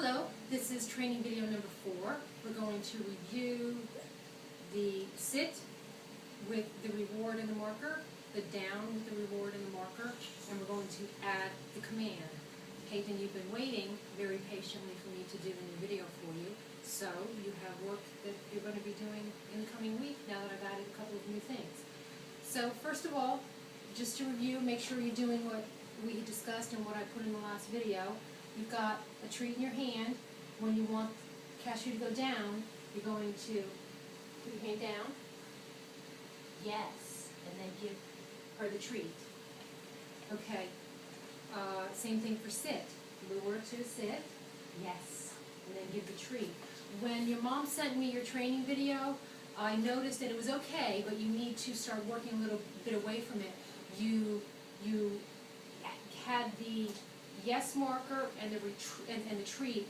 Hello, this is training video number 4. We're going to review the sit with the reward and the marker, the down with the reward and the marker, and we're going to add the command. Peyton, you've been waiting very patiently for me to do a new video for you, so you have work that you're going to be doing in the coming week now that I've added a couple of new things. So first of all, just to review, make sure you're doing what we had discussed and what I put in the last video. You've got a treat in your hand. When you want cashew to go down, you're going to put your hand down. Yes. And then give her the treat. Okay. Same thing for sit. Lure to sit. Yes. And then give the treat. When your mom sent me your training video, I noticed that it was okay, but you need to start working a little bit away from it. You had the yes marker and the treat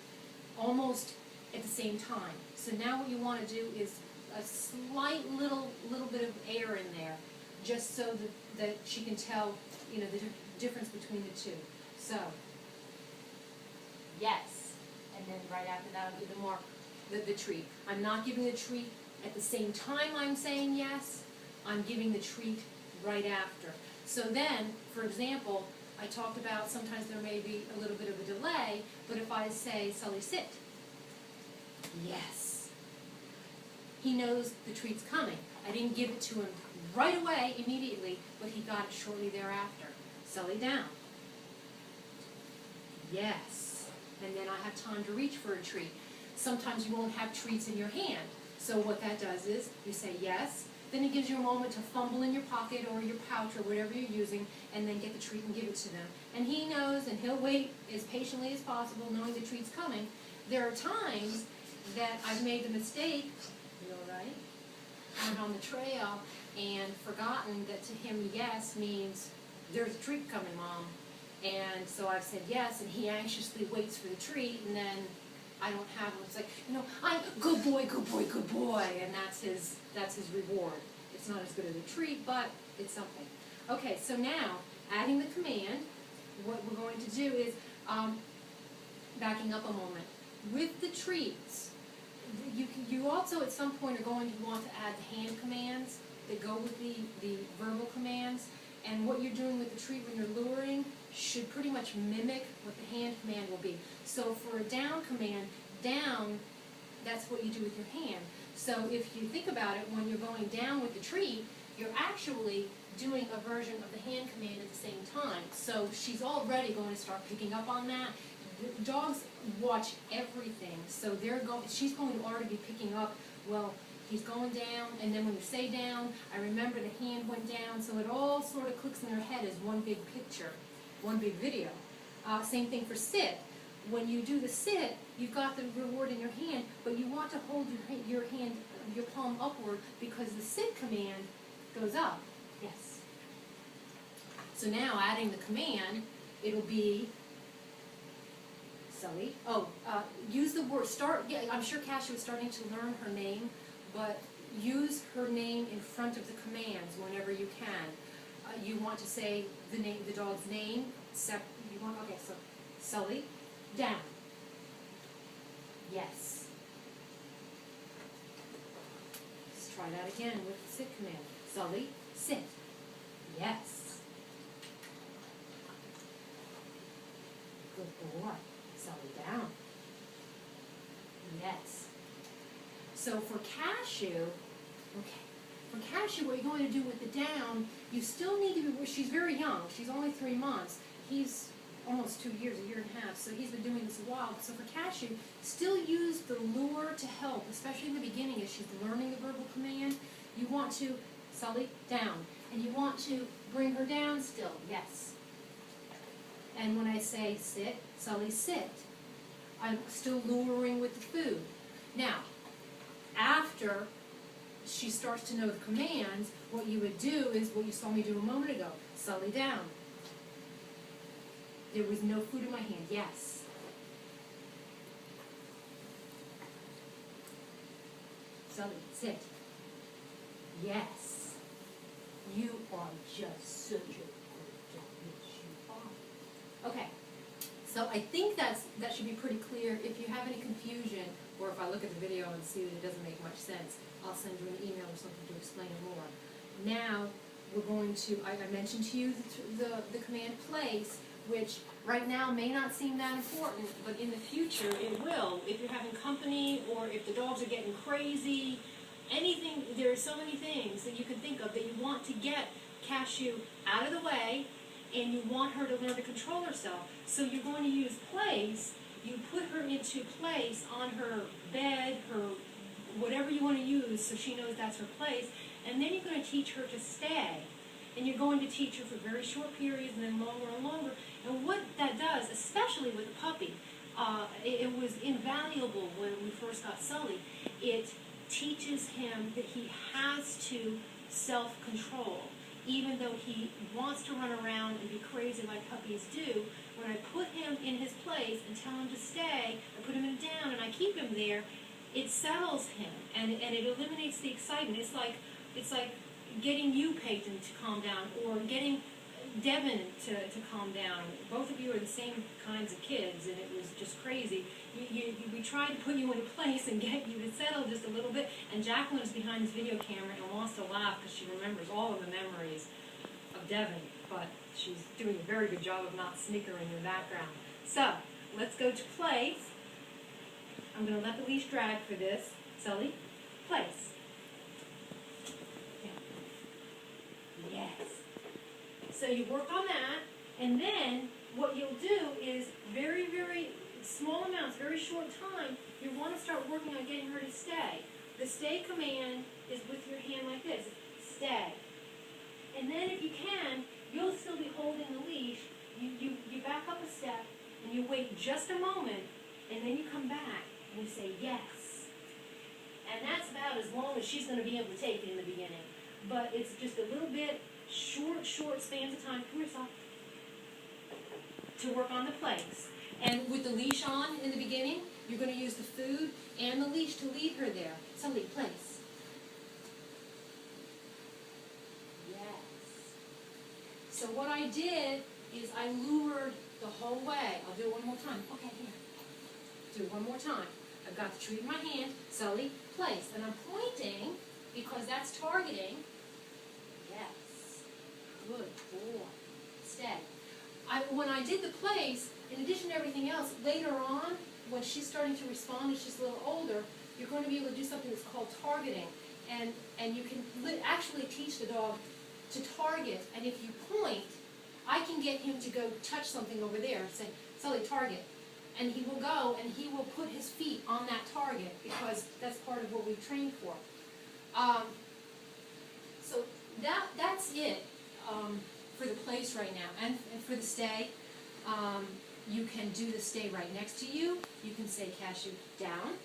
almost at the same time. So now what you want to do is a slight little bit of air in there, just so that she can tell, you know, the difference between the two. So yes, and then right after that I'll give the marker, the treat. I'm not giving the treat at the same time I'm saying yes. I'm giving the treat right after. So then, for example, I talked about sometimes there may be a little bit of a delay, but if I say, Sully, sit. Yes. He knows the treat's coming. I didn't give it to him right away, immediately, but he got it shortly thereafter. Sully, down. Yes. And then I have time to reach for a treat. Sometimes you won't have treats in your hand. So what that does is, you say yes, then it gives you a moment to fumble in your pocket or your pouch or whatever you're using, and then get the treat and give it to them. And he knows, and he'll wait as patiently as possible, knowing the treat's coming. There are times that I've made the mistake, you all right, out on the trail, and forgotten that to him yes means, there's a treat coming, Mom. And so I've said yes, and he anxiously waits for the treat, and then I don't have him. It's like, you know, I'm good boy, good boy, good boy, and that's his reward. It's not as good as a treat, but it's something. Okay, so now, adding the command, what we're going to do is, backing up a moment. With the treats, you also at some point are going to want to add the hand commands that go with the verbal commands, and what you're doing with the treat when you're luring should pretty much mimic what the hand command will be. So for a down command, down, that's what you do with your hand. So if you think about it, when you're going down with the treat, you're actually doing a version of the hand command at the same time. So she's already going to start picking up on that. The dogs watch everything, so she's going to already be picking up, well, he's going down, and then when you say down, I remember the hand went down, so it all sort of clicks in her head as one big picture, one big video. Same thing for sit. When you do the sit, you've got the reward in your hand, but you want to hold your hand, your palm upward, because the sit command goes up. Yes. So now, adding the command, it'll be Sully. Oh, use the word, yeah, I'm sure Cassie was starting to learn her name, but use her name in front of the commands whenever you can. You want to say the dog's name, okay, so Sully, down. Yes. Let's try that again with the sit command. Sully, sit. Yes. Good boy. Sully, down. Yes. So for Cashew, for Cashew, what you're going to do with the down, you still need to be, she's very young, she's only 3 months. He's almost 2 years, a year and a half, so he's been doing this a while. So for Cashew, still use the lure to help, especially in the beginning as she's learning the verbal command. You want to, Sully, down. And you want to bring her down still, yes. And when I say sit, Sully, sit. I'm still luring with the food. Now, after she starts to know the commands, what you would do is what you saw me do a moment ago. Sully, down. There was no food in my hand. Yes. Sully, sit. Yes. You are just such a good dog. Yes, you are. Okay. So I think that should be pretty clear. If you have any confusion, or if I look at the video and see that it doesn't make much sense, I'll send you an email or something to explain it more. Now, we're going to, I mentioned to you the command place, which right now may not seem that important, but in the future it will. If you're having company, or if the dogs are getting crazy, anything, there are so many things that you can think of that you want to get Cashew out of the way, and you want her to learn to control herself. So you're going to use place. You put her into place on her bed, her whatever you want to use, so she knows that's her place. And then you're going to teach her to stay. And you're going to teach her for very short periods and then longer and longer. And what that does, especially with a puppy, it was invaluable when we first got Sully. It teaches him that he has to self-control. Even though he wants to run around and be crazy like puppies do, when I put him in his place and tell him to stay, I put him in down and I keep him there, it settles him and it eliminates the excitement. It's like getting you, Peyton, to calm down, or getting Devin to calm down. Both of you are the same kinds of kids, and it was just crazy. We tried to put you in a place and get you to settle just a little bit, and Jacqueline is behind this video camera and wants to laugh because she remembers all of the memories of Devin, but she's doing a very good job of not snickering in the background. So, let's go to place. I'm going to let the leash drag for this. Sully, place. Yes. So you work on that, and then what you'll do is very, very small amounts, very short time, you want to start working on getting her to stay. The stay command is with your hand like this. Stay. And then if you can, you'll still be holding the leash. You back up a step, and you wait just a moment, and then you come back, and you say yes. And that's about as long as she's going to be able to take it in the beginning. But it's just a little bit short spans of time. Come here, Sol. To work on the place. And with the leash on in the beginning, you're going to use the food and the leash to lead her there. Sully, place. Yes. So what I did is I lured the whole way. I'll do it one more time. Okay, here. Do it one more time. I've got the treat in my hand. Sully, place. And I'm pointing because that's targeting. Yes. Good boy. Stay. When I did the place, in addition to everything else, later on, when she's starting to respond and she's a little older, you're going to be able to do something that's called targeting. And you can actually teach the dog to target. And if you point, I can get him to go touch something over there and say, Sully, target. And he will go and he will put his feet on that target because that's part of what we've trained for. So that's it for the place right now. And for the stay, you can do the stay right next to you. You can say Cashew down.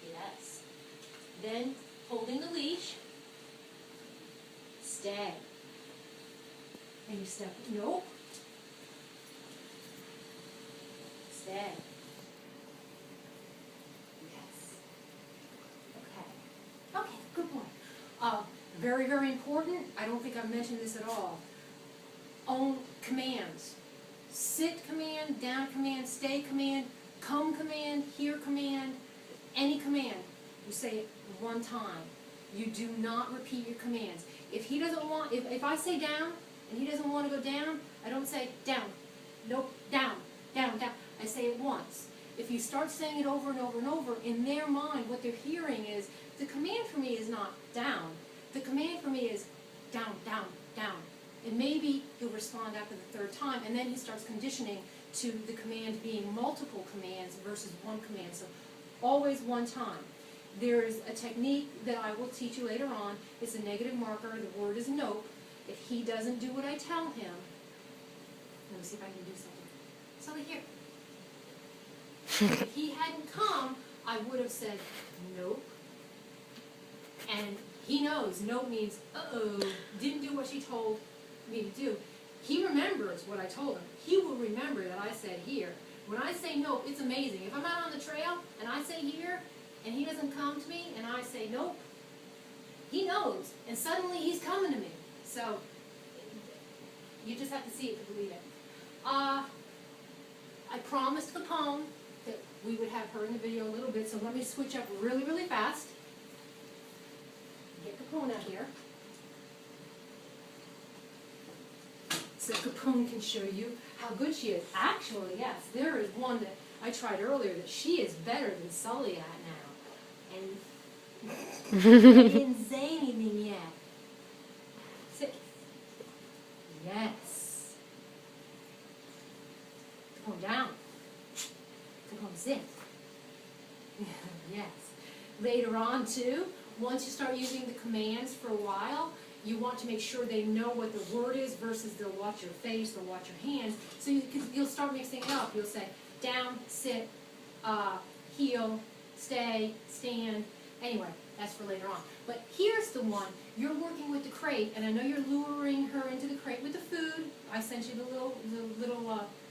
Yes. Then holding the leash, stay. And you step, nope. Stay. Yes. Okay. Okay, good boy. Very, very important. I don't think I've mentioned this at all. Own commands. Sit command, down command, stay command, come command, here command, any command. You say it one time. You do not repeat your commands. If he doesn't want, if I say down and he doesn't want to go down, I don't say down. Nope, down, down, down. I say it once. If you start saying it over and over and over, in their mind, what they're hearing is, the command for me is not down. The command for me is down, down, down. And maybe he'll respond after the third time, and then he starts conditioning to the command being multiple commands versus one command. So always one time. There's a technique that I will teach you later on. It's a negative marker. The word is nope. If he doesn't do what I tell him, let me see if I can do something. Sully, here. If he hadn't come, I would have said nope. And he knows nope means, uh-oh, didn't do what she told me to do. He remembers what I told him. He will remember that I said here. When I say nope, it's amazing. If I'm out on the trail and I say here and he doesn't come to me and I say nope, he knows. And suddenly he's coming to me. So you just have to see it to believe it. I promised Capone that we would have her in the video a little bit, so let me switch up really, really fast. Get Capone out here. So Capone can show you how good she is. Actually, yes, there is one that I tried earlier that she is better than Sully at now. And I didn't say anything yet. Sit. Yes. Capone down. Capone sit. Yes. Later on too, once you start using the commands for a while, you want to make sure they know what the word is versus they'll watch your face, they'll watch your hands. So you'll start mixing it up. You'll say down, sit, heel, stay, stand. Anyway, that's for later on. But here's the one. You're working with the crate, and I know you're luring her into the crate with the food. I sent you the little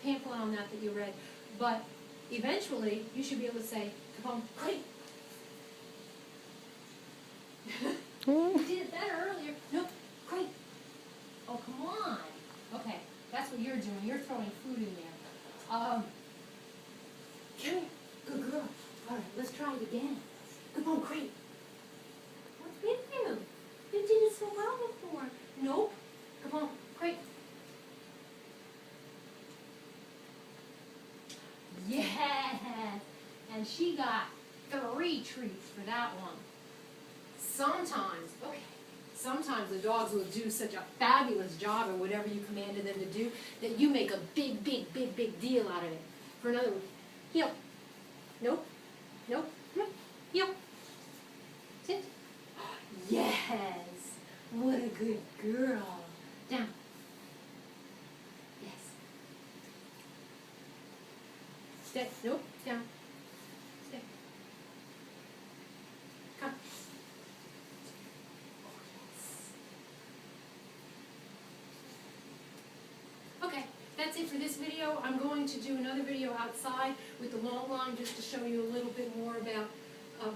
pamphlet on that you read. But eventually, you should be able to say, "Come on, crate." You did it better earlier. No, crate. Oh, come on. Okay, that's what you're doing. You're throwing food in there. Come here. Good girl. All right, let's try it again. Come on, crate. What's with you? You did it so well before. Nope. Come on, crate. Yes. And she got 3 treats for that one. Sometimes the dogs will do such a fabulous job in whatever you commanded them to do that you make a big deal out of it. For another one, heel. Nope. Nope. Heel. Sit. Yes. What a good girl. Down. Yes. Stay. Nope. Down. Stay. Come. Okay, that's it for this video. I'm going to do another video outside with the long line just to show you a little bit more about,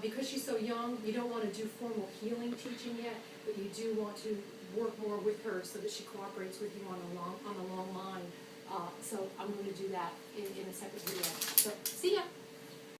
because she's so young, you don't want to do formal healing teaching yet, but you do want to work more with her so that she cooperates with you on a long line. So I'm going to do that in a separate video. So, see ya!